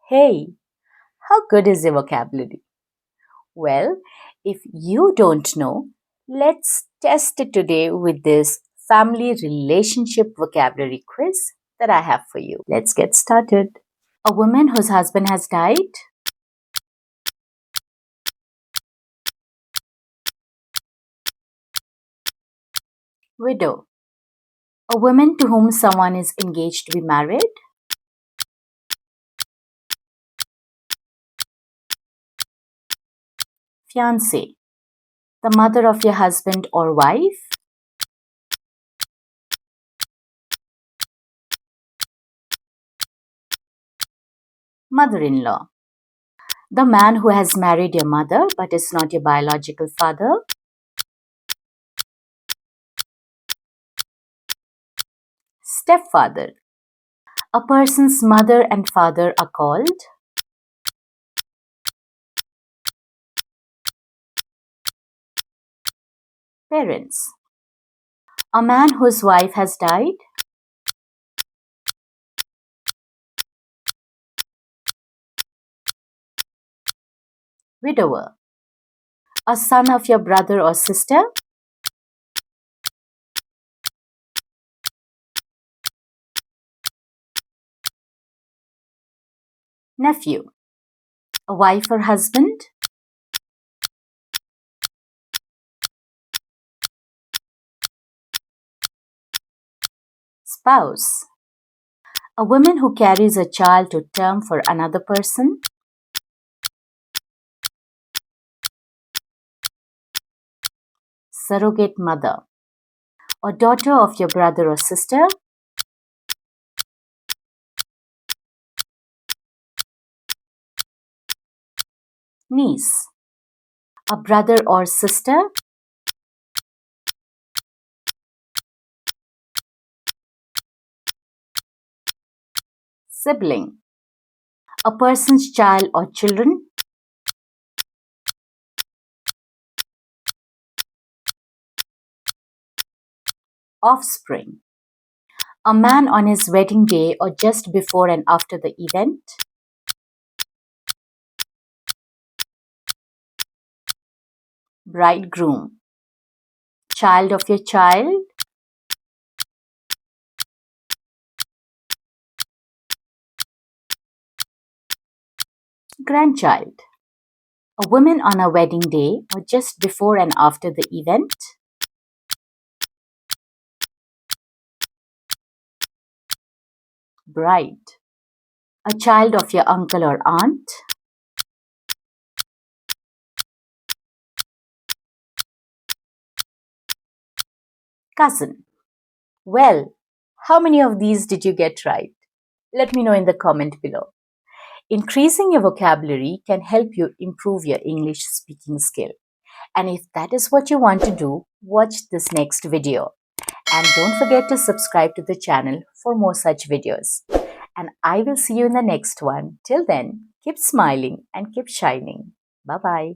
Hey, how good is your vocabulary? Well, if you don't know, let's test it today with this family relationship vocabulary quiz that I have for you. Let's get started. A woman whose husband has died, widow. A woman to whom someone is engaged to be married, fiancé. The mother of your husband or wife, mother in law. The man who has married your mother but is not your biological father, stepfather. A person's mother and father are called parents. A man whose wife has died, widower. A son of your brother or sister, nephew. A wife or husband, spouse. A woman who carries a child to term for another person, surrogate mother. A daughter of your brother or sister, niece. A brother or sister, sibling. A person's child or children, offspring. A man on his wedding day or just before and after the event, bridegroom. Child of your child, grandchild. A woman on a wedding day or just before and after the event, bride. A child of your uncle or aunt, cousin. Well, how many of these did you get right? Let me know in the comment below. Increasing your vocabulary can help you improve your English speaking skill. And if that is what you want to do, watch this next video. And don't forget to subscribe to the channel for more such videos. And I will see you in the next one. Till then, keep smiling and keep shining. Bye-bye.